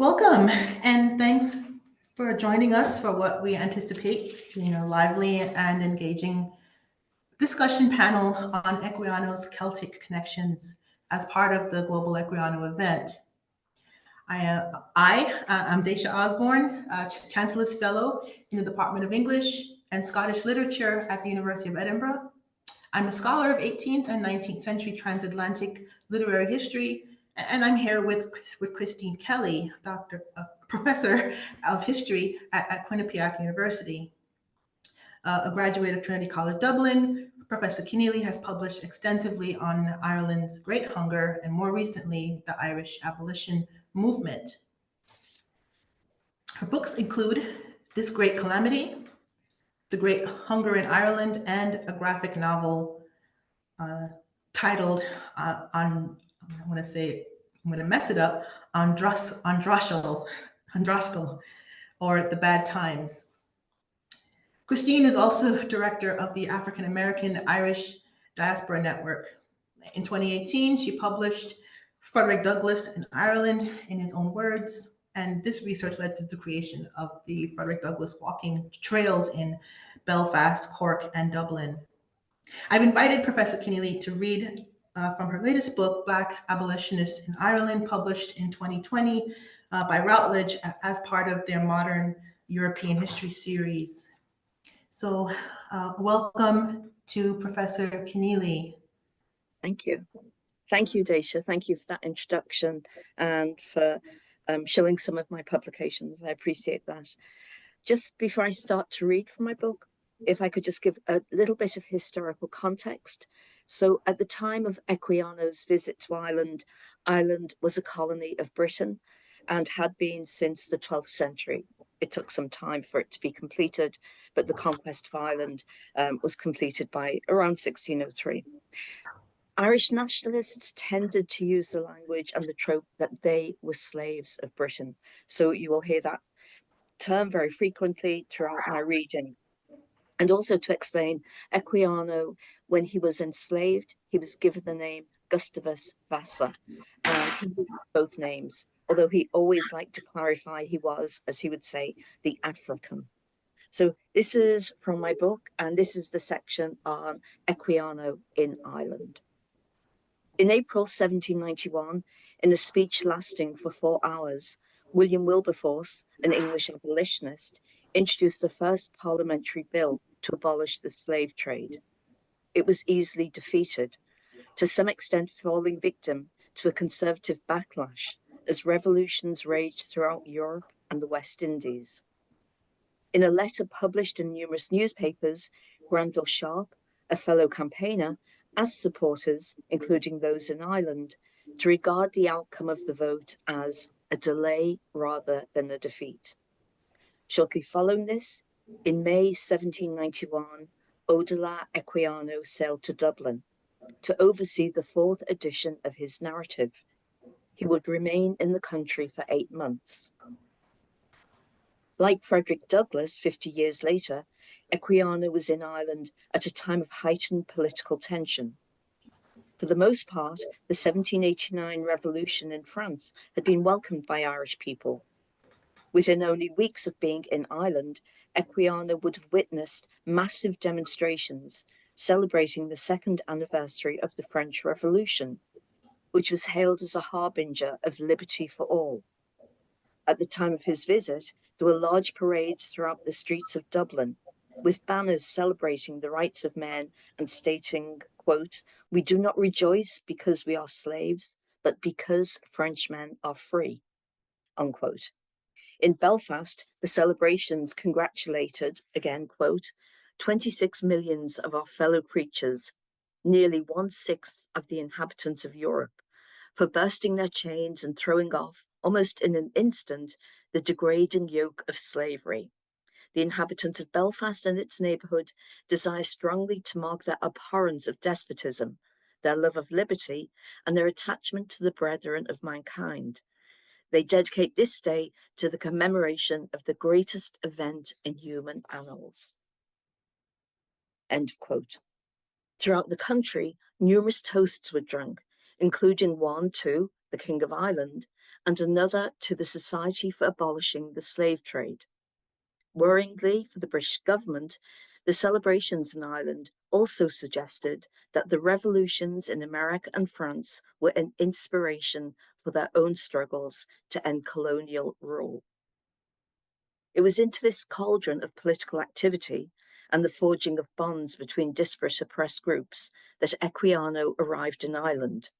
Welcome, and thanks for joining us for what we anticipate being a lively and engaging discussion panel on Equiano's Celtic connections as part of the Global Equiano event. I'm Désha Osborne, Chancellor's Fellow in the Department of English and Scottish Literature at the University of Edinburgh. I'm a scholar of 18th and 19th century transatlantic literary history, and I'm here with Christine Kelly, professor of history at Quinnipiac University. A graduate of Trinity College Dublin, Professor Kinealy has published extensively on Ireland's Great Hunger and more recently, the Irish abolition movement. Her books include This Great Calamity, The Great Hunger in Ireland, and a graphic novel titled I'm going to mess it up, Androskell, or The Bad Times. Christine is also director of the African American Irish Diaspora Network. In 2018, she published Frederick Douglass in Ireland in his own words, and this research led to the creation of the Frederick Douglass walking trails in Belfast, Cork, and Dublin. I've invited Professor Kinealy to read from her latest book, Black Abolitionists in Ireland, published in 2020 by Routledge as part of their Modern European History series. So welcome to Professor Kinealy. Thank you. Thank you, Désha. Thank you for that introduction and for showing some of my publications. I appreciate that. Just before I start to read from my book, if I could just give a little bit of historical context. So at the time of Equiano's visit to Ireland, Ireland was a colony of Britain and had been since the 12th century. It took some time for it to be completed, but the conquest of Ireland was completed by around 1603. Irish nationalists tended to use the language and the trope that they were slaves of Britain. So you will hear that term very frequently throughout my reading. And also to explain, Equiano, when he was enslaved, he was given the name Gustavus Vassa, and he did both names, although he always liked to clarify he was, as he would say, the African. So this is from my book, and this is the section on Equiano in Ireland. In April 1791, in a speech lasting for 4 hours, William Wilberforce, an English abolitionist, introduced the first parliamentary bill to abolish the slave trade. It was easily defeated, to some extent falling victim to a conservative backlash as revolutions raged throughout Europe and the West Indies. In a letter published in numerous newspapers, Granville Sharp, a fellow campaigner, asked supporters, including those in Ireland, to regard the outcome of the vote as a delay rather than a defeat. Shortly following this, in May 1791, Odela Equiano sailed to Dublin to oversee the 4th edition of his narrative. He would remain in the country for 8 months. Like Frederick Douglass 50 years later, Equiano was in Ireland at a time of heightened political tension. For the most part, the 1789 revolution in France had been welcomed by Irish people. Within only weeks of being in Ireland, Equiano would have witnessed massive demonstrations celebrating the 2nd anniversary of the French Revolution, which was hailed as a harbinger of liberty for all. At the time of his visit, there were large parades throughout the streets of Dublin, with banners celebrating the rights of men and stating, quote, "We do not rejoice because we are slaves, but because Frenchmen are free," unquote. In Belfast, the celebrations congratulated, again, quote, 26 millions of our fellow creatures, nearly 1/6 of the inhabitants of Europe, for bursting their chains and throwing off, almost in an instant, the degrading yoke of slavery. The inhabitants of Belfast and its neighbourhood desire strongly to mark their abhorrence of despotism, their love of liberty, and their attachment to the brethren of mankind. They dedicate this day to the commemoration of the greatest event in human annals. End of quote. Throughout the country, numerous toasts were drunk, including one to the King of Ireland and another to the Society for Abolishing the Slave Trade. Worryingly for the British government, the celebrations in Ireland also suggested that the revolutions in America and France were an inspiration for their own struggles to end colonial rule. It was into this cauldron of political activity and the forging of bonds between disparate oppressed groups that Equiano arrived in Ireland.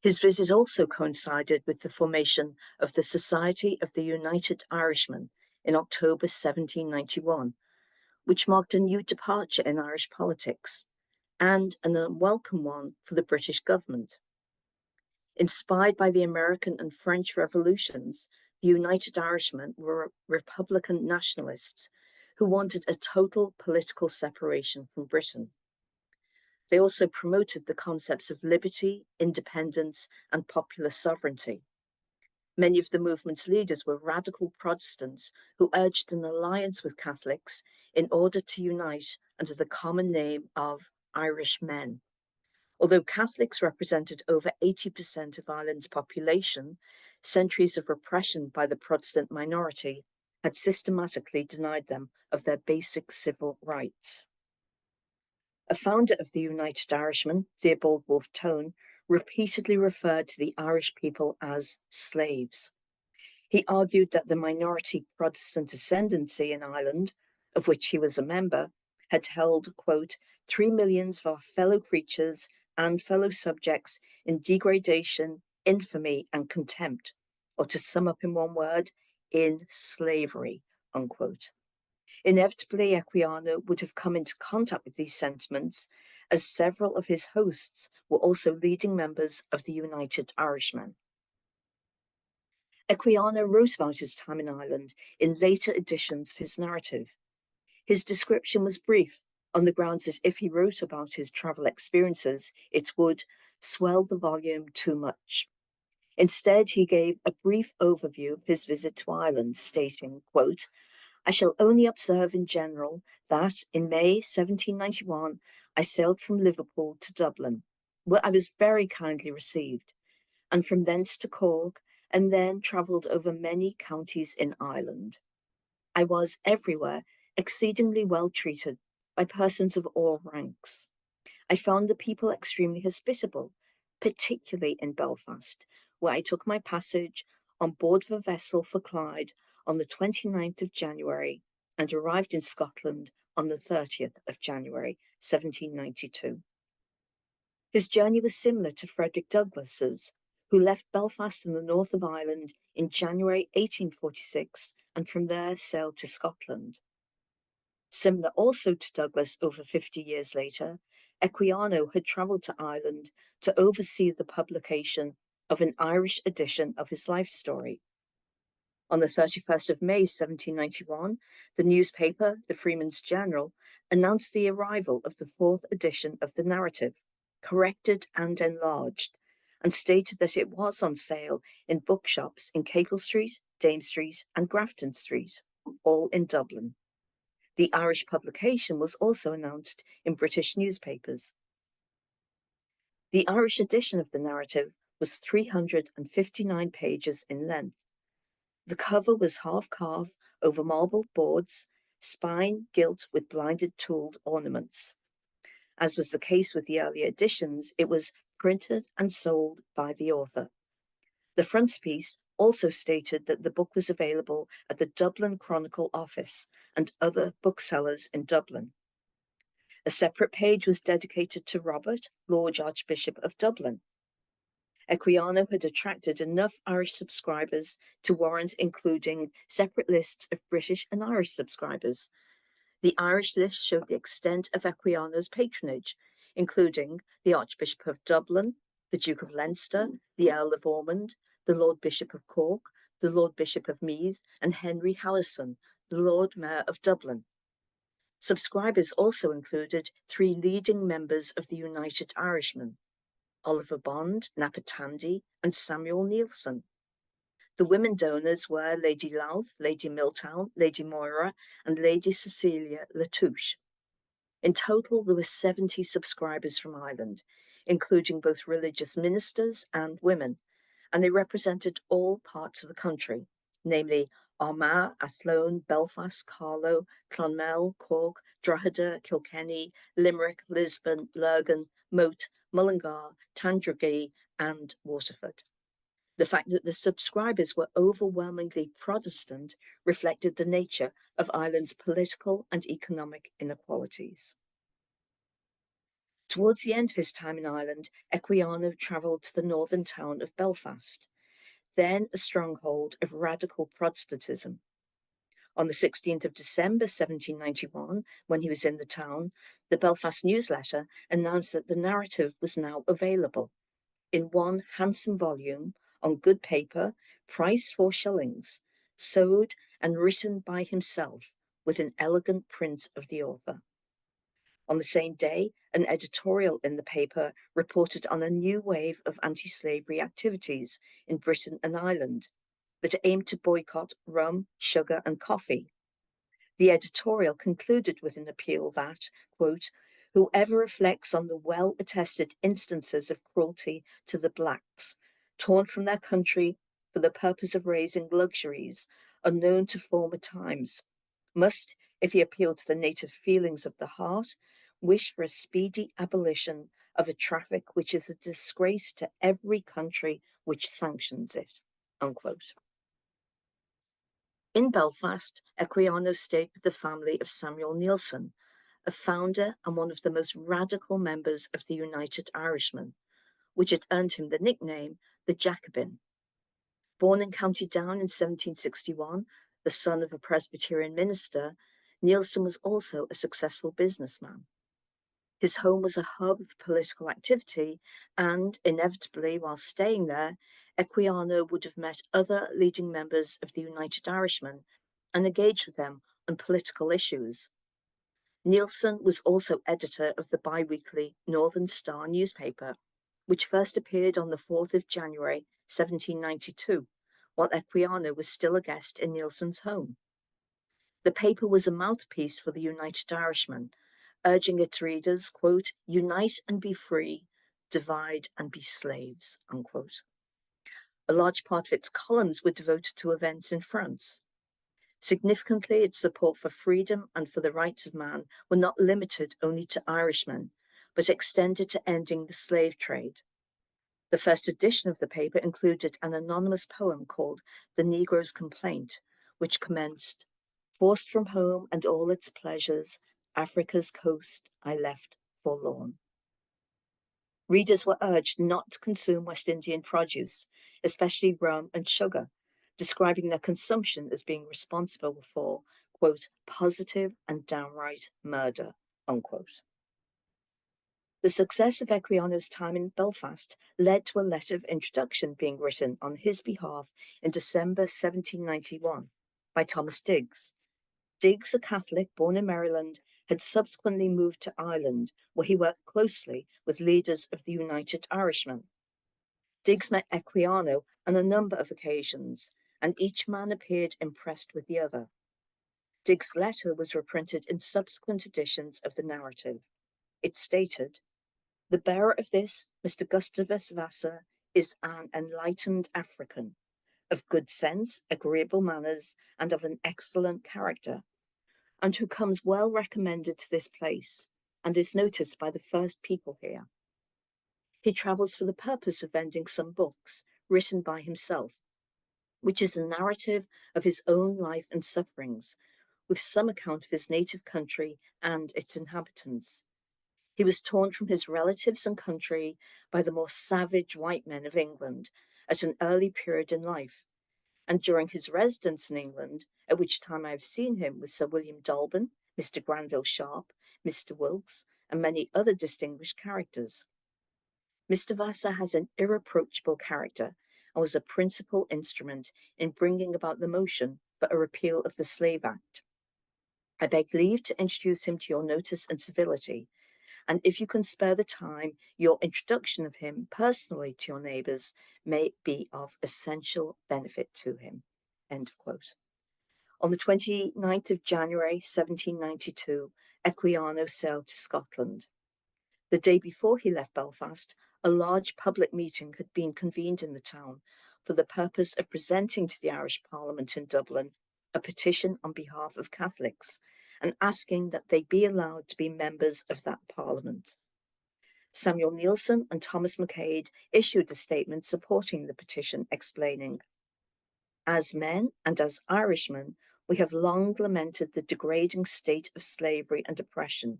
His visit also coincided with the formation of the Society of the United Irishmen in October 1791, which marked a new departure in Irish politics and an unwelcome one for the British government. Inspired by the American and French revolutions, the United Irishmen were Republican nationalists who wanted a total political separation from Britain. They also promoted the concepts of liberty, independence, and popular sovereignty. Many of the movement's leaders were radical Protestants who urged an alliance with Catholics in order to unite under the common name of Irishmen. Although Catholics represented over 80% of Ireland's population, centuries of repression by the Protestant minority had systematically denied them of their basic civil rights. A founder of the United Irishmen, Theobald Wolfe Tone, repeatedly referred to the Irish people as slaves. He argued that the minority Protestant ascendancy in Ireland, of which he was a member, had held, quote, 3 millions of our fellow creatures and fellow subjects in degradation, infamy, and contempt, or to sum up in one word, in slavery, unquote. Inevitably, Equiano would have come into contact with these sentiments, as several of his hosts were also leading members of the United Irishmen. Equiano wrote about his time in Ireland in later editions of his narrative. His description was brief, on the grounds that if he wrote about his travel experiences, it would swell the volume too much. Instead, he gave a brief overview of his visit to Ireland, stating, quote, I shall only observe in general that in May 1791, I sailed from Liverpool to Dublin, where I was very kindly received, and from thence to Cork, and then travelled over many counties in Ireland. I was everywhere exceedingly well treated by persons of all ranks. I found the people extremely hospitable, particularly in Belfast, where I took my passage on board of a vessel for Clyde on the 29th of January and arrived in Scotland on the 30th of January, 1792. His journey was similar to Frederick Douglass's, who left Belfast in the north of Ireland in January 1846 and from there sailed to Scotland. Similar also to Douglas over 50 years later, Equiano had travelled to Ireland to oversee the publication of an Irish edition of his life story. On the 31st of May 1791, the newspaper, the Freeman's Journal, announced the arrival of the 4th edition of the narrative, corrected and enlarged, and stated that it was on sale in bookshops in Capel Street, Dame Street, and Grafton Street, all in Dublin. The Irish publication was also announced in British newspapers. The Irish edition of the narrative was 359 pages in length. The cover was half-carved over marble boards, spine gilt with blinded tooled ornaments. As was the case with the earlier editions, it was printed and sold by the author. The frontispiece also stated that the book was available at the Dublin Chronicle office and other booksellers in Dublin. A separate page was dedicated to Robert, Lord Archbishop of Dublin. Equiano had attracted enough Irish subscribers to warrant including separate lists of British and Irish subscribers. The Irish list showed the extent of Equiano's patronage, including the Archbishop of Dublin, the Duke of Leinster, the Earl of Ormond, the Lord Bishop of Cork, the Lord Bishop of Meath, and Henry Howison, the Lord Mayor of Dublin. Subscribers also included 3 leading members of the United Irishmen, Oliver Bond, Napa Tandy, and Samuel Neilson. The women donors were Lady Louth, Lady Milltown, Lady Moira, and Lady Cecilia Latouche. In total, there were 70 subscribers from Ireland, including both religious ministers and women, and they represented all parts of the country, namely Armagh, Athlone, Belfast, Carlow, Clonmel, Cork, Drogheda, Kilkenny, Limerick, Lisbon, Lurgan, Moate, Mullingar, Tandragee, and Waterford. The fact that the subscribers were overwhelmingly Protestant reflected the nature of Ireland's political and economic inequalities. Towards the end of his time in Ireland, Equiano travelled to the northern town of Belfast, then a stronghold of radical Protestantism. On the 16th of December 1791, when he was in the town, the Belfast newsletter announced that the narrative was now available in one handsome volume on good paper, price 4 shillings, sewed and written by himself with an elegant print of the author. On the same day, an editorial in the paper reported on a new wave of anti-slavery activities in Britain and Ireland that aimed to boycott rum, sugar, and coffee. The editorial concluded with an appeal that, quote, whoever reflects on the well-attested instances of cruelty to the blacks, torn from their country for the purpose of raising luxuries unknown to former times, must, if he appealed to the native feelings of the heart, wish for a speedy abolition of a traffic which is a disgrace to every country which sanctions it, unquote. In Belfast, Equiano stayed with the family of Samuel Neilson, a founder and one of the most radical members of the United Irishmen, which had earned him the nickname the Jacobin. Born in County Down in 1761, the son of a Presbyterian minister, Neilson was also a successful businessman. His home was a hub of political activity, and inevitably, while staying there, Equiano would have met other leading members of the United Irishmen and engaged with them on political issues. Neilson was also editor of the bi-weekly Northern Star newspaper, which first appeared on the 4th of January 1792, while Equiano was still a guest in Neilson's home. The paper was a mouthpiece for the United Irishmen, urging its readers, quote, unite and be free, divide and be slaves, unquote. A large part of its columns were devoted to events in France. Significantly, its support for freedom and for the rights of man were not limited only to Irishmen, but extended to ending the slave trade. The first edition of the paper included an anonymous poem called The Negro's Complaint, which commenced, forced from home and all its pleasures, Africa's coast I left forlorn. Readers were urged not to consume West Indian produce, especially rum and sugar, describing their consumption as being responsible for, quote, positive and downright murder, unquote. The success of Equiano's time in Belfast led to a letter of introduction being written on his behalf in December 1791 by Thomas Digges. Digges, a Catholic born in Maryland, had subsequently moved to Ireland, where he worked closely with leaders of the United Irishmen. Digges met Equiano on a number of occasions, and each man appeared impressed with the other. Digges' letter was reprinted in subsequent editions of the narrative. It stated, the bearer of this, Mr. Gustavus Vassar, is an enlightened African, of good sense, agreeable manners, and of an excellent character, and who comes well recommended to this place, and is noticed by the first people here. He travels for the purpose of vending some books written by himself, which is a narrative of his own life and sufferings, with some account of his native country and its inhabitants. He was torn from his relatives and country by the more savage white men of England at an early period in life, and during his residence in England, at which time I have seen him with Sir William Dolben, Mr. Granville Sharp, Mr. Wilkes, and many other distinguished characters. Mr. Vassar has an irreproachable character and was a principal instrument in bringing about the motion for a repeal of the Slave Act. I beg leave to introduce him to your notice and civility, and if you can spare the time, your introduction of him personally to your neighbours may be of essential benefit to him. End of quote. On the 29th of January 1792, Equiano sailed to Scotland. The day before he left Belfast, a large public meeting had been convened in the town for the purpose of presenting to the Irish Parliament in Dublin a petition on behalf of Catholics and asking that they be allowed to be members of that Parliament. Samuel Neilson and Thomas McCabe issued a statement supporting the petition, explaining, "As men and as Irishmen, we have long lamented the degrading state of slavery and oppression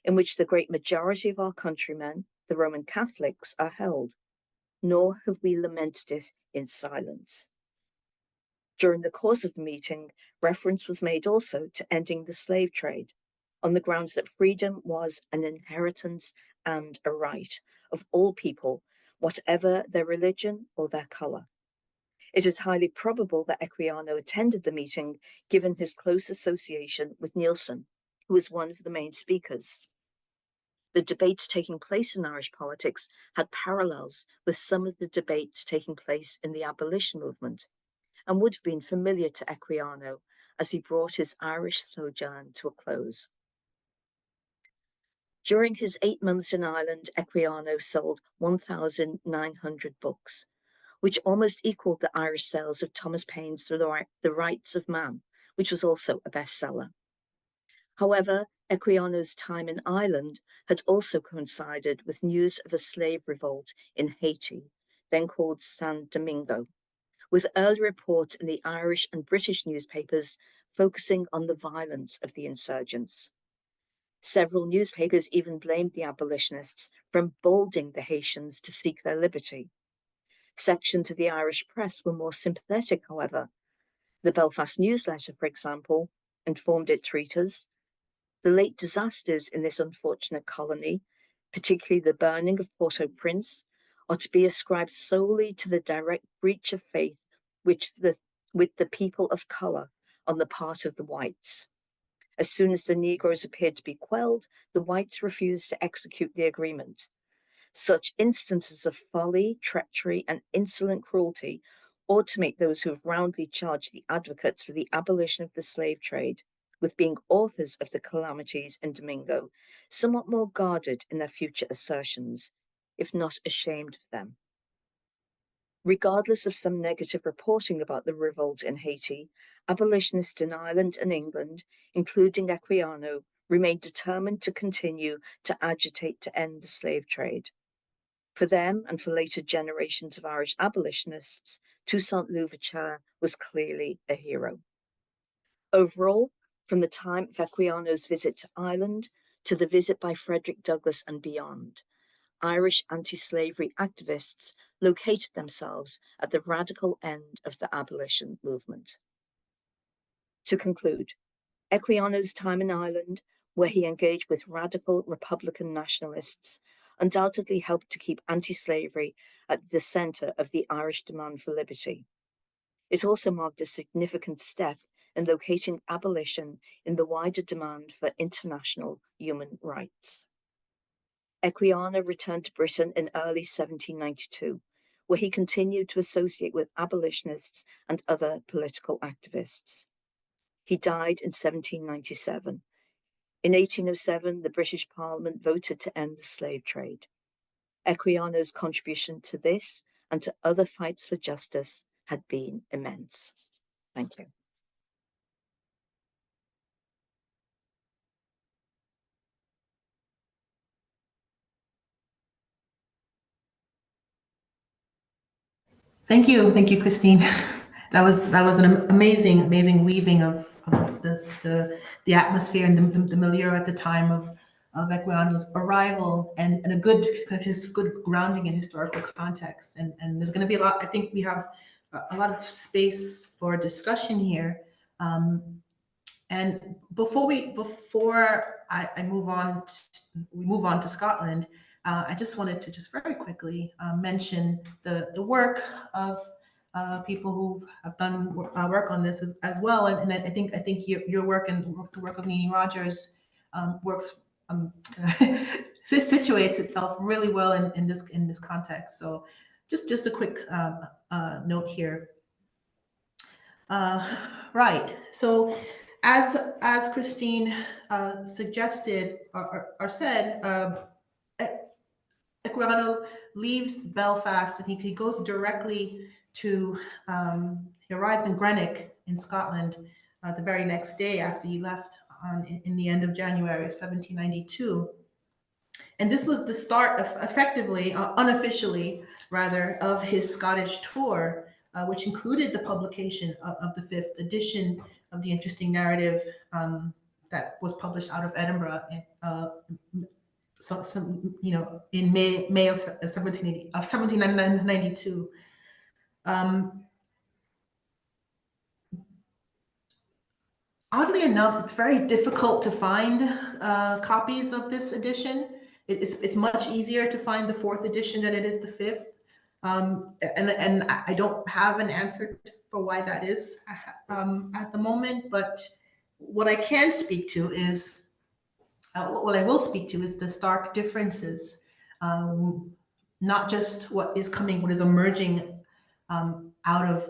in which the great majority of our countrymen, the Roman Catholics, are held, nor have we lamented it in silence." During the course of the meeting, reference was made also to ending the slave trade, on the grounds that freedom was an inheritance and a right of all people, whatever their religion or their colour. It is highly probable that Equiano attended the meeting, given his close association with Neilson, who was one of the main speakers. The debates taking place in Irish politics had parallels with some of the debates taking place in the abolition movement, and would have been familiar to Equiano as he brought his Irish sojourn to a close. During his 8 months in Ireland, Equiano sold 1,900 books, which almost equaled the Irish sales of Thomas Paine's The Rights of Man, which was also a bestseller. However, Equiano's time in Ireland had also coincided with news of a slave revolt in Haiti, then called San Domingo, with early reports in the Irish and British newspapers focusing on the violence of the insurgents. Several newspapers even blamed the abolitionists for emboldening the Haitians to seek their liberty. Sections of the Irish press were more sympathetic, however. The Belfast Newsletter, for example, informed its readers, "The late disasters in this unfortunate colony, particularly the burning of Port-au-Prince, are to be ascribed solely to the direct breach of faith with the people of colour on the part of the whites. As soon as the Negroes appeared to be quelled, the whites refused to execute the agreement. Such instances of folly, treachery, and insolent cruelty ought to make those who have roundly charged the advocates for the abolition of the slave trade with being authors of the calamities in Domingo somewhat more guarded in their future assertions, if not ashamed of them." Regardless of some negative reporting about the revolt in Haiti, abolitionists in Ireland and England, including Equiano, remained determined to continue to agitate to end the slave trade. For them, and for later generations of Irish abolitionists, Toussaint Louverture was clearly a hero. Overall, from the time of Equiano's visit to Ireland to the visit by Frederick Douglass and beyond, Irish anti-slavery activists located themselves at the radical end of the abolition movement. To conclude, Equiano's time in Ireland, where he engaged with radical Republican nationalists, undoubtedly helped to keep anti-slavery at the centre of the Irish demand for liberty. It also marked a significant step in locating abolition in the wider demand for international human rights. Equiano returned to Britain in early 1792, where he continued to associate with abolitionists and other political activists. He died in 1797. In 1807, the British Parliament voted to end the slave trade. Equiano's contribution to this and to other fights for justice had been immense. Thank you. Thank you, Christine. That was an amazing weaving of the atmosphere and the milieu at the time of Equiano's arrival, and a good grounding in historical context. And there's going to be a lot. I think we have a lot of space for discussion here. And before I move on, we move on to Scotland. I just wanted to just very quickly mention the work of people who have done work on this as well. And I think your work and the work of Nini Rogers works situates itself really well in this context. So just a quick note here. Right. So as Christine suggested or said, Equiano leaves Belfast and he goes directly to, he arrives in Greenock in Scotland the very next day after he left in the end of January 1792. And this was the start of, effectively, unofficially rather, of his Scottish tour, which included the publication of the 5th edition of the interesting narrative that was published out of Edinburgh in May of 1792. Oddly enough, it's very difficult to find copies of this edition. It's much easier to find the 4th edition than it is the 5th. And I don't have an answer for why that is at the moment, but what I can speak to is, what I will speak to is the stark differences, not just what is emerging out of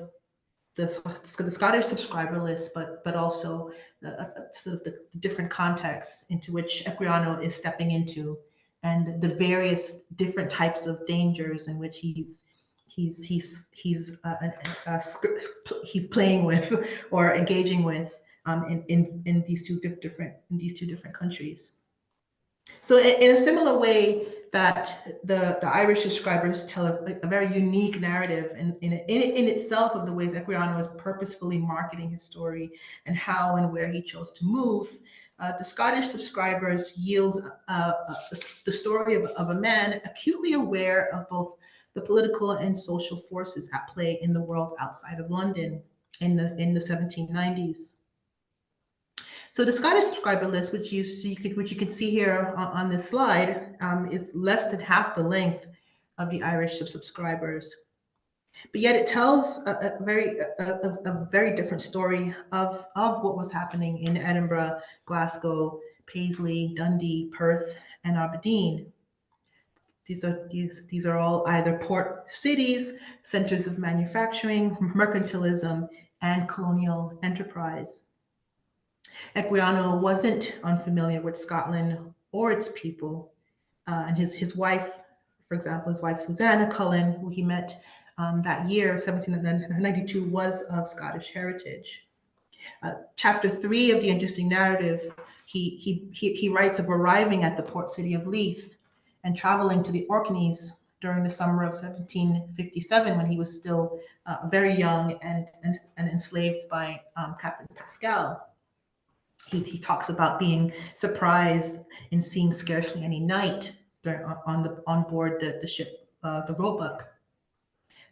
the Scottish subscriber list, but also sort of the different contexts into which Equiano is stepping into, and the various different types of dangers in which he's playing with or engaging with in these two different countries. So in a similar way that the Irish subscribers tell a very unique narrative in itself of the ways Equiano was purposefully marketing his story and how and where he chose to move, the Scottish subscribers yields the story of a man acutely aware of both the political and social forces at play in the world outside of London in the 1790s. So the Scottish subscriber list, which you can see here on this slide, is less than half the length of the Irish subscribers, but yet it tells a very different story of what was happening in Edinburgh, Glasgow, Paisley, Dundee, Perth, and Aberdeen. These are all either port cities, centers of manufacturing, mercantilism, and colonial enterprise. Equiano wasn't unfamiliar with Scotland or its people, and his wife, for example, his wife Susanna Cullen, who he met that year, 1792, was of Scottish heritage. Chapter 3 of the interesting narrative, he writes of arriving at the port city of Leith and traveling to the Orkneys during the summer of 1757, when he was still very young and enslaved by Captain Pascal. He talks about being surprised in seeing scarcely any night on board the ship, the Roebuck.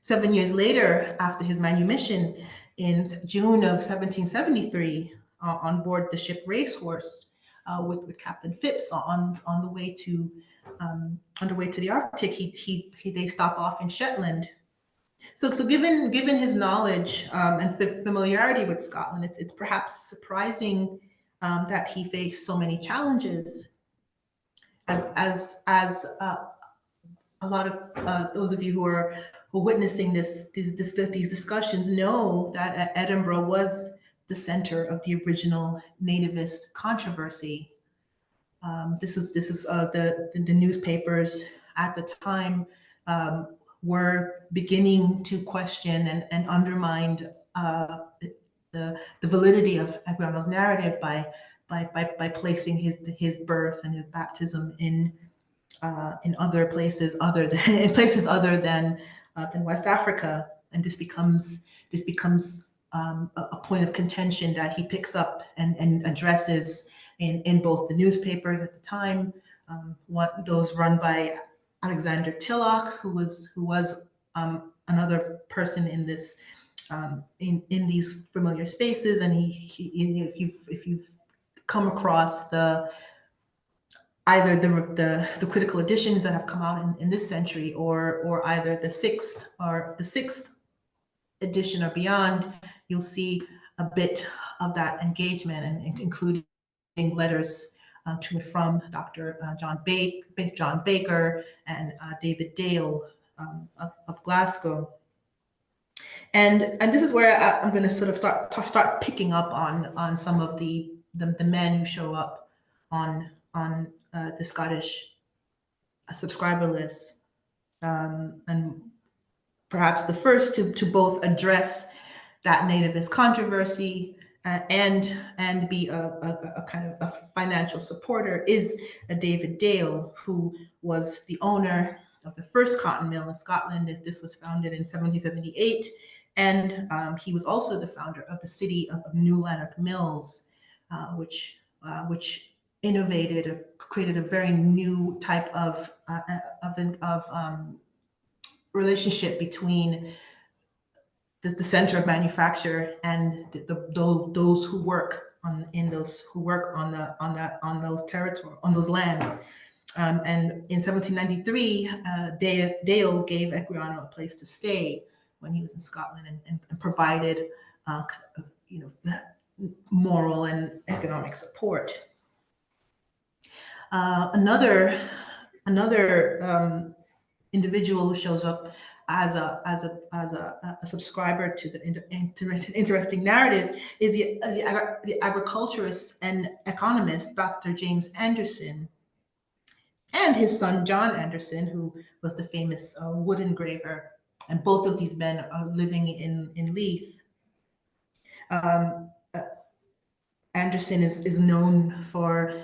7 years later, after his manumission in June of 1773, on board the ship Racehorse, with Captain Phipps on the way to the Arctic, they stop off in Shetland. So given his knowledge and familiarity with Scotland, it's perhaps surprising that he faced so many challenges. As a lot of those of you who are witnessing these discussions know that Edinburgh was the center of the original nativist controversy. This is the newspapers at the time were beginning to question and undermine the validity of Equiano's narrative by placing his birth and his baptism in other places other than West Africa, and this becomes a point of contention that he picks up and addresses in both the newspapers at the time, those run by Alexander Tilloch, who was another person in this in these familiar spaces, and if you've come across either the critical editions that have come out in this century, or either the sixth edition or beyond, you'll see a bit of that engagement, and including letters to and from Dr. John Baker and David Dale of Glasgow. And this is where I'm going to sort of start picking up on some of the men who show up on the Scottish subscriber lists, and perhaps the first to both address that nativist controversy and be a kind of a financial supporter is David Dale, who was the owner of the first cotton mill in Scotland. This was founded in 1778, and he was also the founder of the city of New Lanark Mills, which innovated, created a very new type of relationship between the center of manufacture and those who work on those territory, on those lands. And in 1793, Dale gave Equiano a place to stay when he was in Scotland, and provided moral and economic support. Another individual who shows up as a subscriber to the interesting narrative is the agriculturist and economist Dr. James Anderson, and his son John Anderson, who was the famous wood engraver. And both of these men are living in Leith. Anderson is known for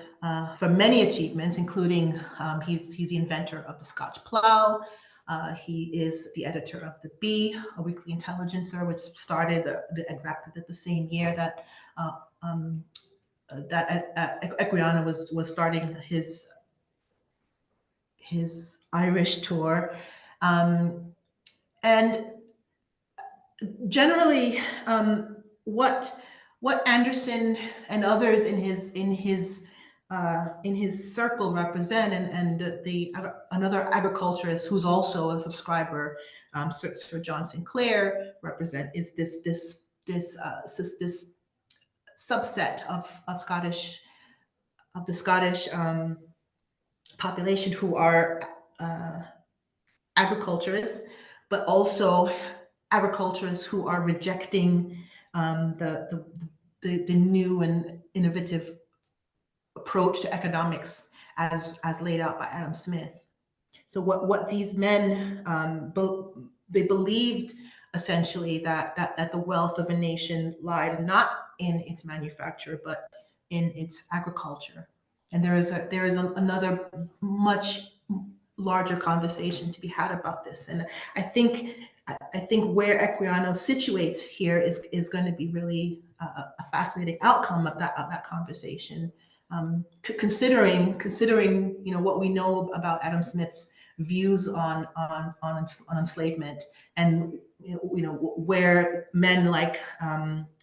many achievements, including he's the inventor of the Scotch plough. He is the editor of the Bee, a weekly intelligencer, which started exactly the same year that Equiano was starting his Irish tour, and generally, what Anderson and others in his circle represent, and another agriculturist who's also a subscriber, Sir John Sinclair, represent is this subset of the Scottish population who are agriculturists, but also agriculturists who are rejecting the new and innovative approach to economics as laid out by Adam Smith. So what these men they believed essentially that the wealth of a nation lied not in its manufacture but in its agriculture. And there is another much larger conversation to be had about this. And I think where Equiano situates here is going to be really a fascinating outcome of that conversation. Considering what we know about Adam Smith's views on enslavement, and where men like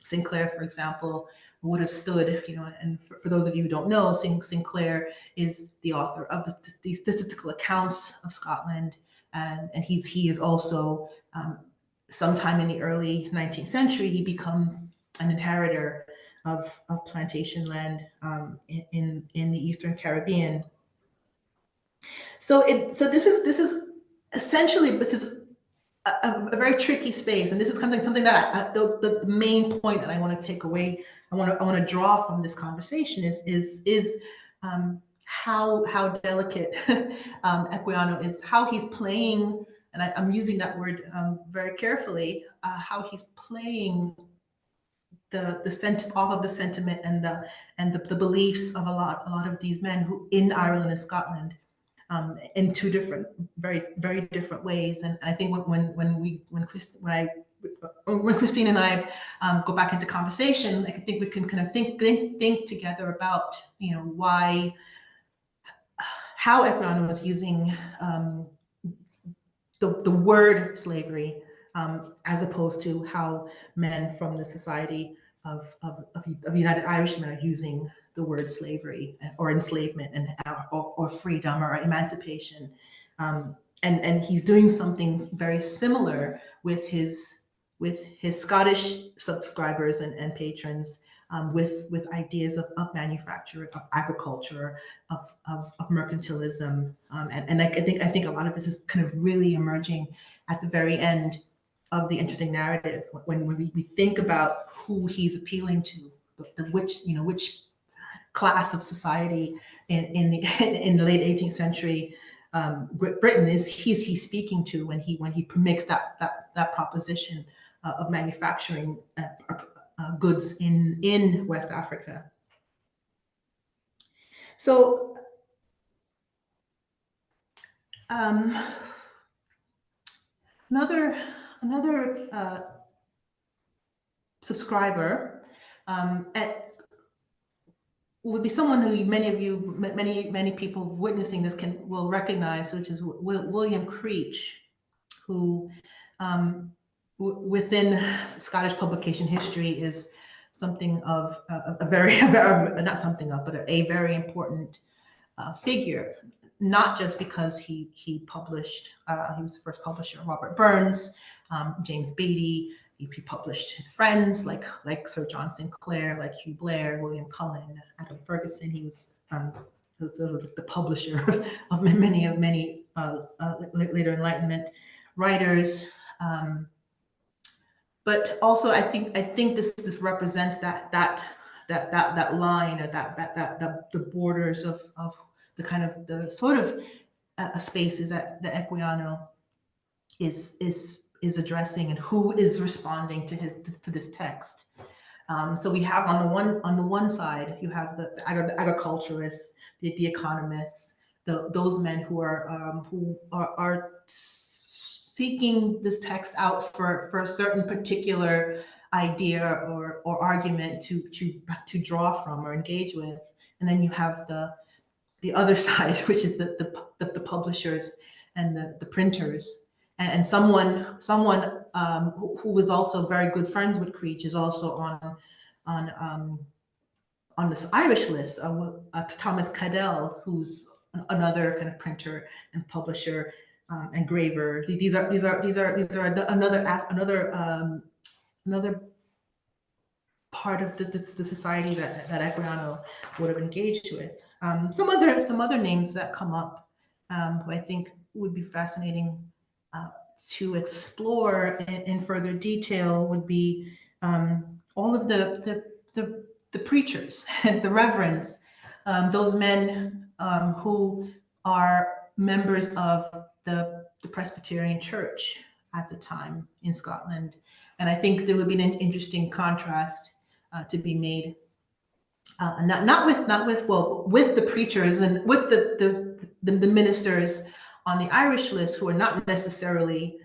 Sinclair, for example, would have stood. And for those of you who don't know, Sinclair is the author of the statistical accounts of Scotland, and he is also sometime in the early 19th century he becomes an inheritor of plantation land in the Eastern Caribbean. So this is essentially a very tricky space, and this is something that the main point that I want to take away, I want to draw from this conversation is how delicate Equiano is, how he's playing, and I'm using that word very carefully, how he's playing off of the sentiment and the beliefs of a lot of these men who in Ireland and Scotland, in two different, very, very different ways. And I think when Christine and I go back into conversation, I think we can kind of think together about how Equiano was using the word slavery as opposed to how men from the Society of United Irishmen are using the word slavery or enslavement or freedom or emancipation. And he's doing something very similar with his Scottish subscribers and patrons, with ideas of manufacture, of agriculture, of mercantilism, and I think a lot of this is kind of really emerging at the very end of the interesting narrative when we think about who he's appealing to, which class of society in the late 18th century Great Britain is he's speaking to when he makes that proposition of manufacturing goods in West Africa. So another subscriber would be someone who many people witnessing this will recognize, which is William Creech, who within Scottish publication history is something of a very not something of, but a very important figure, not just because he published, he was the first publisher of Robert Burns, James Beattie. He published his friends like Sir John Sinclair, like Hugh Blair, William Cullen, Adam Ferguson. He was sort of the publisher of many later Enlightenment writers. But also, I think this represents that line, or the borders of the kind of the sort of spaces that the Equiano is addressing, and who is responding to this text. So we have on the one side, you have the agriculturists, the economists, those men who are seeking this text out for a certain particular idea or argument to draw from or engage with, and then you have the other side, which is the publishers and the printers. And someone who was also very good friends with Creech is also on this Irish list, Thomas Cadell, who's another kind of printer and publisher, engraver. These are another part of the society that Equiano would have engaged with. Some other names that come up, who I think would be fascinating to explore in further detail, would be all of the preachers, the reverends, those men who are members of the Presbyterian Church at the time in Scotland. And I think there would be an interesting contrast to be made, with the preachers and with the ministers on the Irish list, who are not necessarily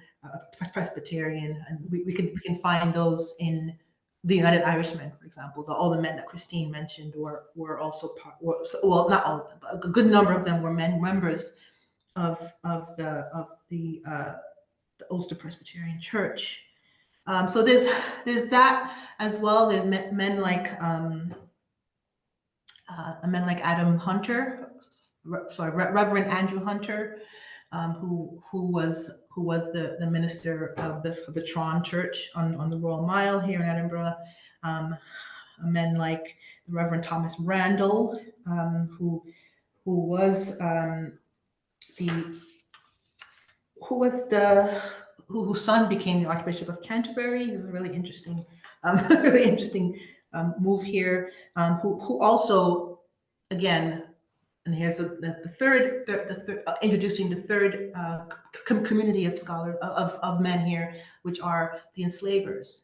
Presbyterian, and we can find those in the United Irishmen, for example. All the men that Christine mentioned were also well, not all of them, but a good number of them were members of the Ulster Presbyterian Church. So there's that as well. There's men like Adam Hunter, Reverend Andrew Hunter, who was the minister of the Tron Church on the Royal Mile here in Edinburgh. Men like the Reverend Thomas Randall, whose son became the Archbishop of Canterbury. He's a really interesting, move here. Who also, again, and here's the third, introducing the third community of of men here, which are the enslavers.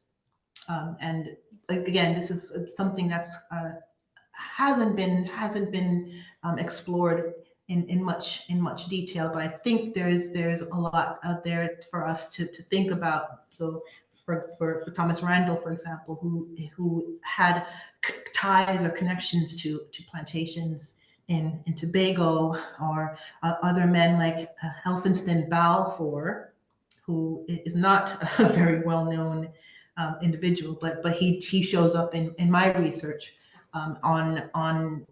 And again, this is something that's hasn't been explored in much detail, but I think there's a lot out there for us to think about. So for Thomas Randall, for example, who had ties or connections to plantations in Tobago, or other men like Elphinston Balfour, who is not a very well-known individual, but he shows up in my research on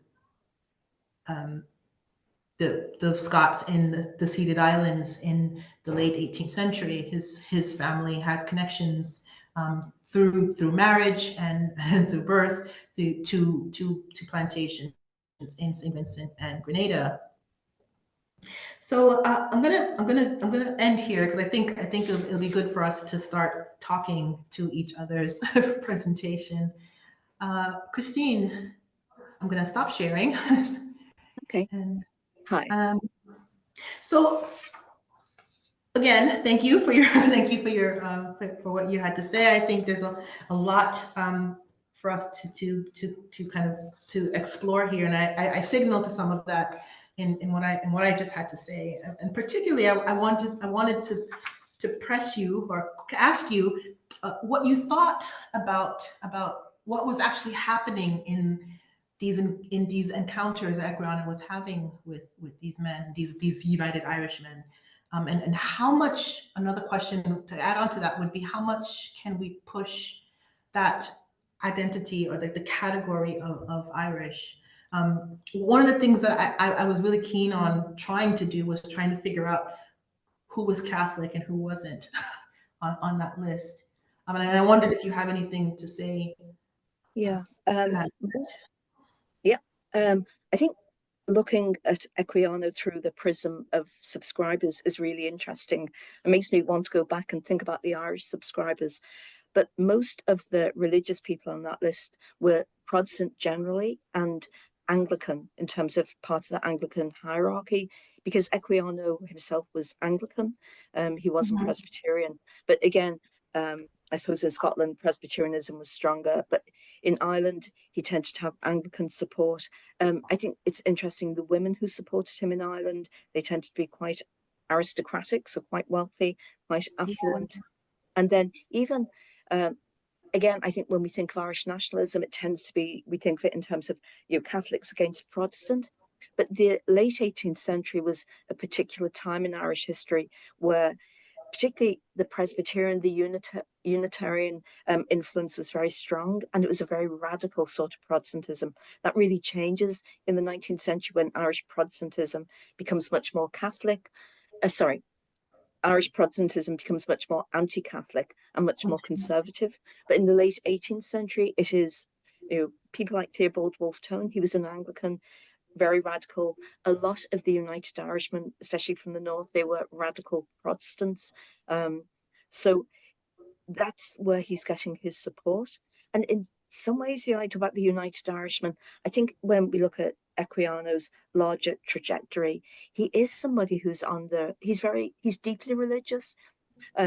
the Scots in the Ceded Islands in the late 18th century. His family had connections through marriage and through birth to plantations in St. Vincent and Grenada. So I'm gonna end here, because I think it'll be good for us to start talking to each other's presentation. Christine, I'm gonna stop sharing. Okay. And, Hi. So again, thank you for your for what you had to say. I think there's a lot for us to kind of to explore here, and I signaled to some of that in what I just had to say, and particularly I wanted to press you or ask you what you thought about what was actually happening in these encounters that Equiano was having with these men, these United Irishmen. And how much, another question to add on to that would be, how much can we push that identity or the category of Irish? One of the things that I was really keen on trying to do was trying to figure out who was Catholic and who wasn't on that list. And I wondered if you have anything to say. Yeah. That. Yeah. I think looking at Equiano through the prism of subscribers is really interesting. It makes me want to go back and think about the Irish subscribers. But most of the religious people on that list were Protestant generally and Anglican in terms of part of the Anglican hierarchy, because Equiano himself was Anglican. He wasn't Presbyterian. But again, I suppose in Scotland, Presbyterianism was stronger, but in Ireland, he tended to have Anglican support. I think it's interesting, the women who supported him in Ireland, they tended to be quite aristocratic, so quite wealthy, quite affluent. Yeah. And then even, again, I think when we think of Irish nationalism, it tends to be, we think of it in terms of, Catholics against Protestant. But the late 18th century was a particular time in Irish history where particularly the Presbyterian, the Unitarian influence was very strong, and it was a very radical sort of Protestantism. That really changes in the 19th century when Irish Protestantism becomes much more Catholic. Irish Protestantism becomes much more anti-Catholic and much more conservative. But in the late 18th century, it is, people like Theobald Wolfe Tone, he was an Anglican, very radical. A lot of the United Irishmen, especially from the north, they were radical Protestants. So that's where he's getting his support. And in some ways, I talk about the United Irishmen. I think when we look at Equiano's larger trajectory, he is somebody who's he's deeply religious.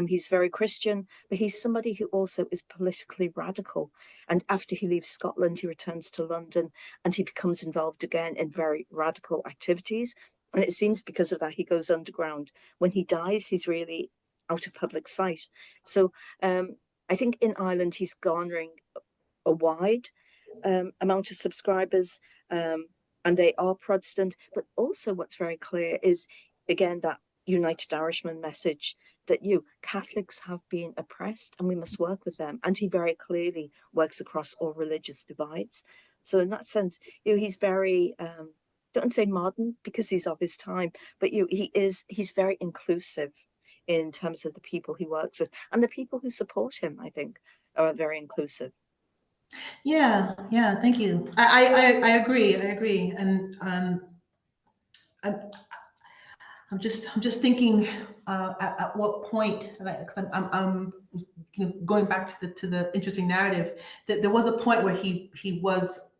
He's very Christian, but he's somebody who also is politically radical. And after he leaves Scotland, he returns to London and he becomes involved again in very radical activities. And it seems because of that, he goes underground. When he dies, he's really out of public sight. So I think in Ireland, he's garnering a wide amount of subscribers, and they are Protestant. But also what's very clear is, again, that United Irishman message that Catholics have been oppressed and we must work with them. And he very clearly works across all religious divides. So in that sense, he's very, don't say modern because he's of his time, but he's very inclusive in terms of the people he works with, and the people who support him, I think, are very inclusive. Yeah, thank you. I agree. And I'm just thinking at what point, because I'm going back to the interesting narrative, that there was a point where he was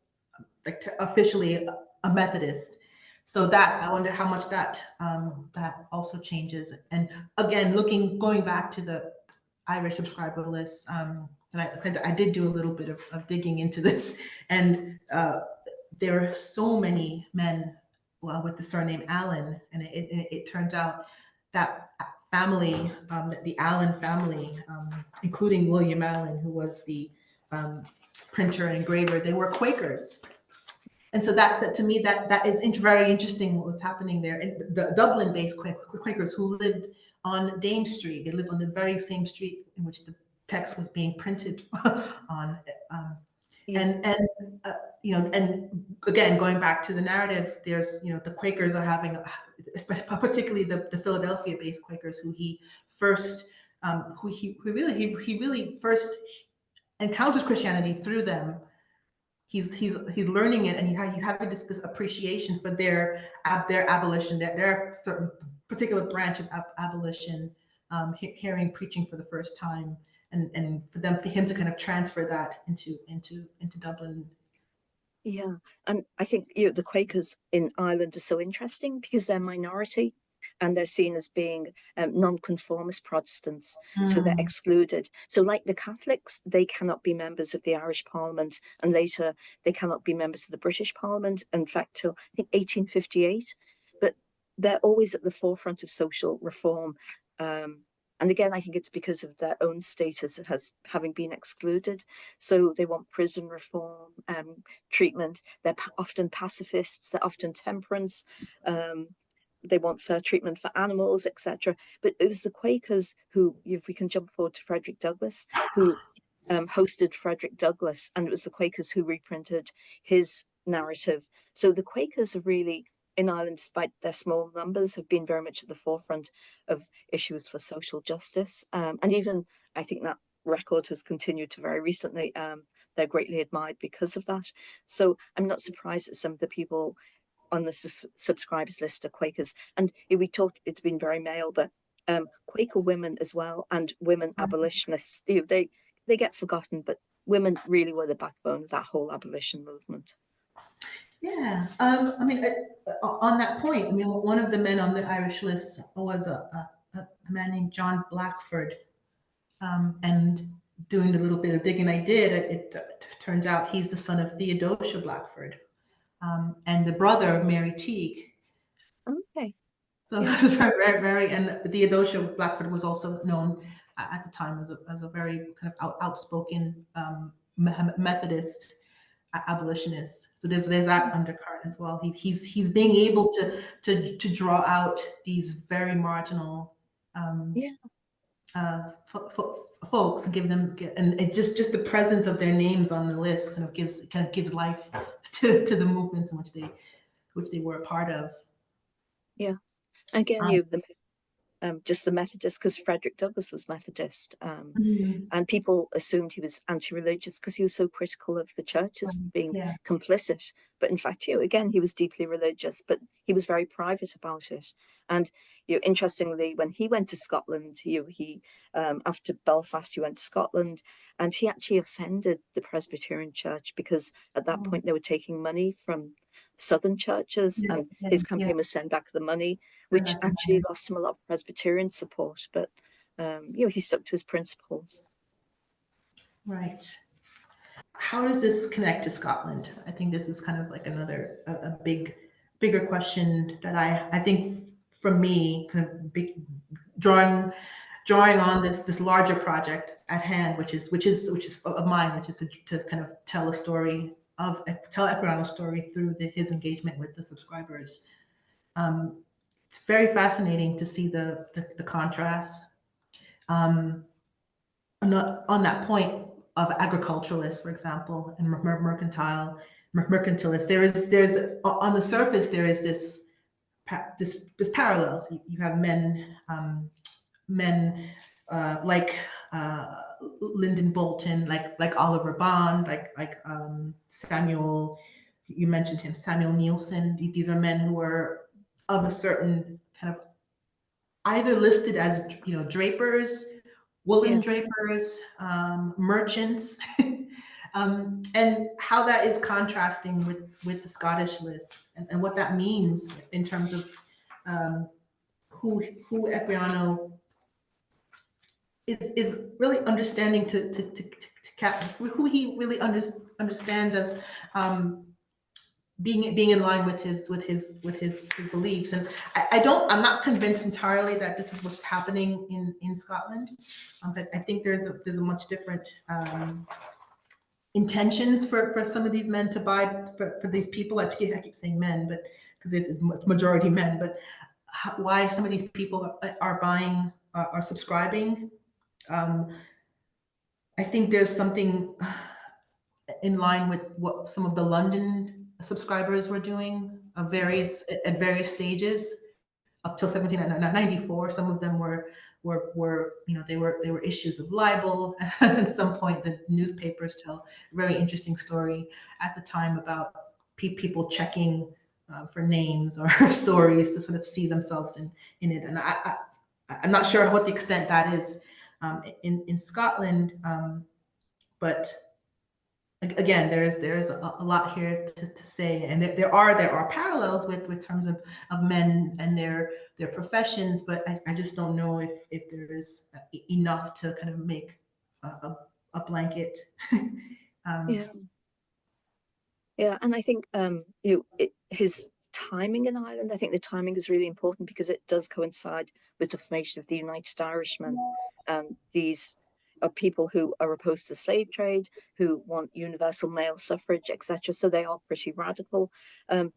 like officially a Methodist. So that I wonder how much that also changes. And again, going back to the Irish subscriber list, and I did do a little bit of digging into this, and there are so many men with the surname Allen, and it turns out that family, the Allen family, including William Allen, who was the printer and engraver, they were Quakers. And so that to me, that is very interesting what was happening there. And the Dublin-based Quakers who lived on Dame Street, they lived on the very same street in which the text was being printed on. And again, going back to the narrative, there's, the Quakers are having, particularly the Philadelphia-based Quakers who he really first encounters Christianity through them. He's learning it, and he's having this appreciation for their abolition, their certain particular branch of abolition, hearing preaching for the first time, and for him to kind of transfer that into Dublin. Yeah, and I think the Quakers in Ireland are so interesting because they're minority. and they're seen as being non-conformist Protestants, so they're excluded. So like the Catholics, they cannot be members of the Irish Parliament, and later they cannot be members of the British Parliament, in fact, till I think 1858. But they're always at the forefront of social reform. And again, I think it's because of their own status as having been excluded. So they want prison reform, treatment. They're often pacifists, they're often temperance. They want fair treatment for animals, etc. But it was the Quakers who, if we can jump forward to Frederick Douglass, who hosted Frederick Douglass, and it was the Quakers who reprinted his narrative. So the Quakers have really, in Ireland, despite their small numbers, have been very much at the forefront of issues for social justice. And even, I think that record has continued to very recently. They're greatly admired because of that. So I'm not surprised that some of the people on the subscribers list are Quakers. And we talked, it's been very male, but Quaker women as well, and women abolitionists, they get forgotten, but women really were the backbone of that whole abolition movement. Yeah, I mean, on that point, I mean, one of the men on the Irish list was a man named John Blackford, and doing the little bit of digging I did, it turns out he's the son of Theodosia Blackford, and the brother of Mary Teague. Okay. So yeah. It's very, very, and Theodosia Blackford was also known at the time as a very kind of outspoken Methodist abolitionist. So there's that undercurrent as well. He's being able to draw out these very marginal folks and give them, and it just the presence of their names on the list kind of gives life to the movements in which they were a part of. Yeah, again, just the Methodist, because Frederick Douglass was Methodist, and people assumed he was anti-religious because he was so critical of the churches being complicit. But in fact, again, he was deeply religious, but he was very private about it. And interestingly, when he went to Scotland, he after Belfast, he went to Scotland, and he actually offended the Presbyterian Church because at that point they were taking money from Southern churches, and his campaign was send back the money, which actually lost him a lot of Presbyterian support. But he stuck to his principles. Right. How does this connect to Scotland? I think this is kind of like another bigger question that I think from me kind of drawing on this larger project at hand, which is of mine, which is to kind of tell Equiano's story through his engagement with the subscribers. It's very fascinating to see the contrast. On that point of agriculturalists, for example, and mercantilists, there's on the surface there is this parallels. You have men like Lyndon Bolton, like Oliver Bond, like Samuel. You mentioned him, Samuel Nielsen. These are men who are of a certain kind of either listed as drapers, woolen drapers, merchants, and how that is contrasting with the Scottish list, and what that means in terms of who Equiano is really understanding to who he really understands as being in line with his beliefs. And I'm not convinced entirely that this is what's happening in Scotland, but I think there's a much different intentions for some of these men to buy for these people. I keep saying men, but because it's majority men, but why some of these people are buying are subscribing. I think there's something in line with what some of the London subscribers were doing at various stages up till 1794. Some of them were they were issues of libel. At some point, the newspapers tell a very interesting story at the time about people checking for names or stories to sort of see themselves in it. And I'm not sure what the extent that is in Scotland, but again, there's a lot here to say, and there are parallels with terms of men and their professions, but I just don't know if there is enough to kind of make a blanket. Yeah. Yeah, and I think his timing in Ireland, I think the timing is really important because it does coincide with the formation of the United Irishmen. And these are people who are opposed to the slave trade, who want universal male suffrage, etc. So they are pretty radical. And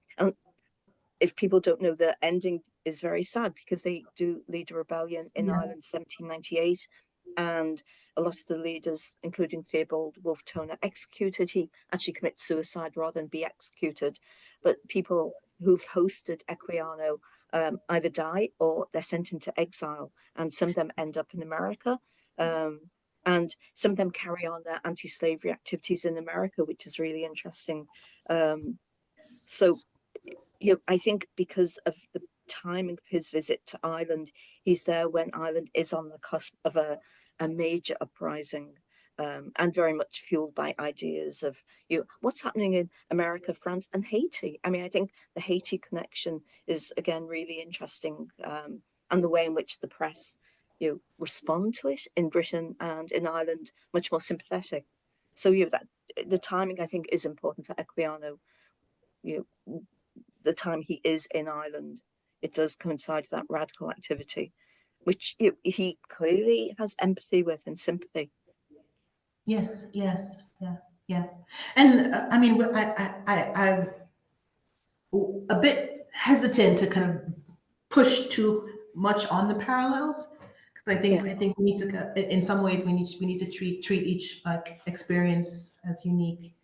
if people don't know, the ending is very sad because they do lead a rebellion in Ireland, Yes. 1798. And a lot of the leaders, including Theobald Wolfe Tone, are executed. He actually commits suicide rather than be executed. But people who've hosted Equiano either die or they're sent into exile. And some of them end up in America. And some of them carry on their anti-slavery activities in America, which is really interesting. So I think because of the timing of his visit to Ireland, he's there when Ireland is on the cusp of a major uprising, and very much fueled by ideas of what's happening in America, France, and Haiti. I mean, I think the Haiti connection is again really interesting, and the way in which the press respond to it in Britain and in Ireland, much more sympathetic. So that the timing I think is important for Equiano. The time he is in Ireland, it does coincide with that radical activity, which he clearly has empathy with and sympathy. Yes, yes, yeah. And I mean, I'm a bit hesitant to kind of push too much on the parallels. I think we need to, in some ways, we need to treat each experience as unique.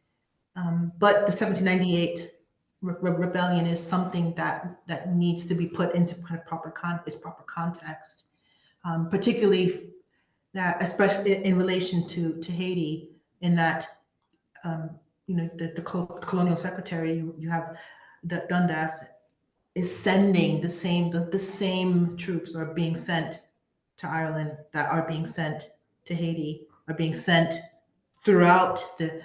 But the 1798 rebellion is something that needs to be put into kind of proper context, particularly that, especially in relation to Haiti, in that the colonial secretary, you have the Dundas is sending the same troops are being sent to Ireland that are being sent to Haiti, are being sent throughout the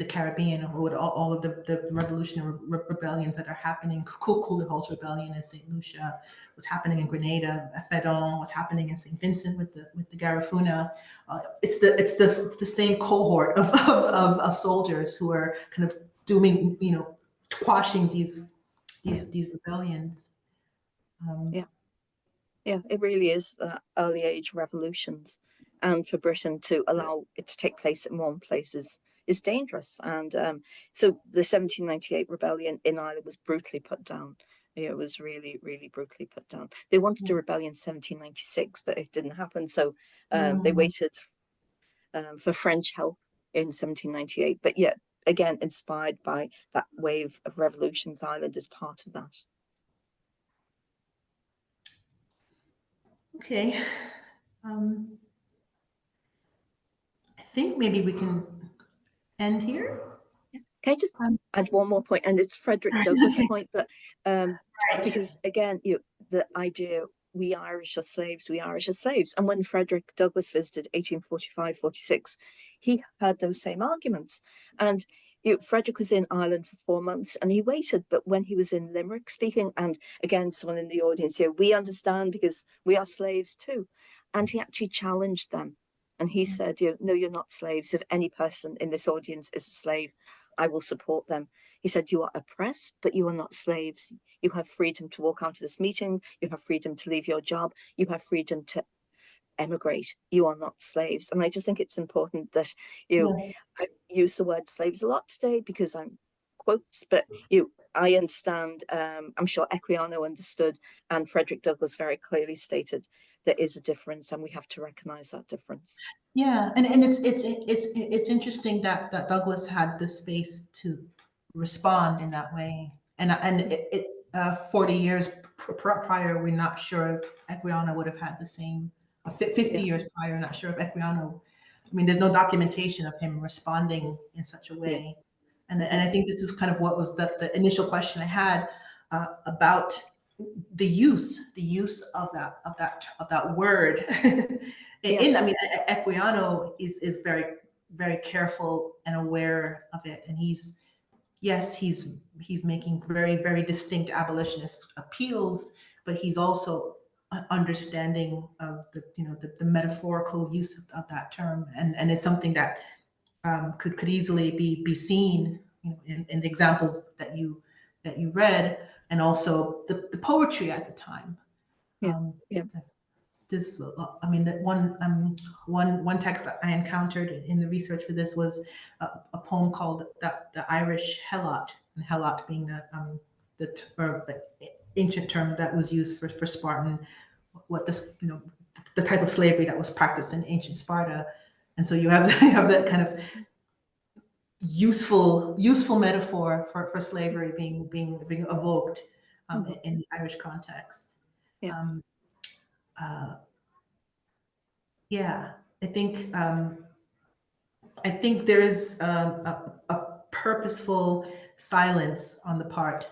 Caribbean, with all of the revolutionary rebellions that are happening. Coolidge's rebellion in St. Lucia, what's happening in Grenada, Fedon, what's happening in St. Vincent with the Garifuna. It's the same cohort of soldiers who are kind of doing, quashing these rebellions. Yeah, it really is early age revolutions, and for Britain to allow it to take place in one place is dangerous. And so the 1798 rebellion in Ireland was brutally put down. It was really, really brutally put down. They wanted a rebellion in 1796, but it didn't happen. So they waited for French help in 1798. But yet, again, inspired by that wave of revolutions, Ireland is part of that. Okay. I think maybe we can end here. Can I just add one more point? And it's Frederick Douglass' point, but right. because again, the idea, we Irish are slaves, we Irish are slaves. And when Frederick Douglass visited 1845-46, he heard those same arguments. And Frederick was in Ireland for 4 months and he waited. But when he was in Limerick speaking, and again, someone in the audience here, we understand because we are slaves too. And he actually challenged them. And he said, no, you're not slaves. If any person in this audience is a slave, I will support them. He said, you are oppressed, but you are not slaves. You have freedom to walk out of this meeting. You have freedom to leave your job. You have freedom to emigrate. You are not slaves. And I just think it's important that I use the word slaves a lot today because I'm quotes, but I understand, I'm sure Equiano understood, and Frederick Douglass very clearly stated there is a difference and we have to recognize that difference. Yeah, and it's interesting that Douglas had the space to respond in that way, and 40 years prior, we're not sure if Equiano would have had the same. 50 years prior, not sure if Equiano. I mean, there's no documentation of him responding in such a way, and I think this is kind of what was the initial question I had about the use of that word. I mean, Equiano is very very careful and aware of it. And he's making very, very distinct abolitionist appeals, but he's also understanding of the metaphorical use of that term, and it's something that could easily be seen, in the examples that you read, and also the poetry at the time. This, I mean, that one text that I encountered in the research for this was a poem called the Irish Helot, and Helot being the ancient term that was used for Spartan, what this, the type of slavery that was practiced in ancient Sparta. And so you have that kind of useful metaphor for slavery being evoked in the Irish context. I think there is a purposeful silence on the part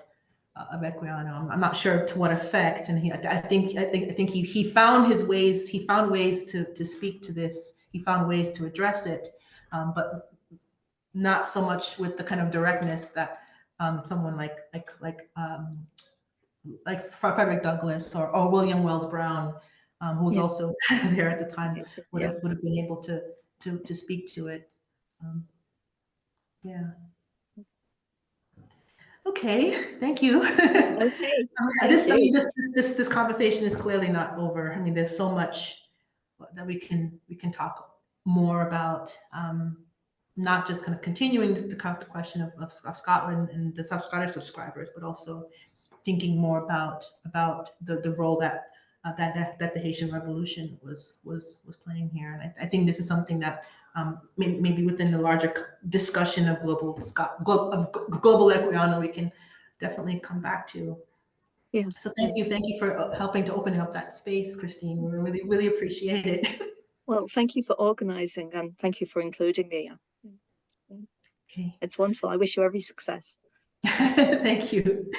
of Equiano. I'm not sure to what effect, and I think he found his ways. He found ways to speak to this. He found ways to address it, but not so much with the kind of directness that someone like Frederick Douglass or William Wells Brown, who was also there at the time, would have been able to speak to it. Okay, thank you. Okay. This conversation is clearly not over. I mean, there's so much that we can talk more about. Not just kind of continuing to cover the question of Scotland and the Scottish subscribers, but also thinking more about the role that the Haitian Revolution was playing here. And I think this is something that maybe within the larger discussion of global Equiano, we can definitely come back to. Yeah. So thank you for helping to open up that space, Christine. We really, really appreciate it. Well, thank you for organizing, and thank you for including me. Okay. It's wonderful. I wish you every success. Thank you.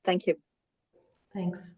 Thank you. Thanks.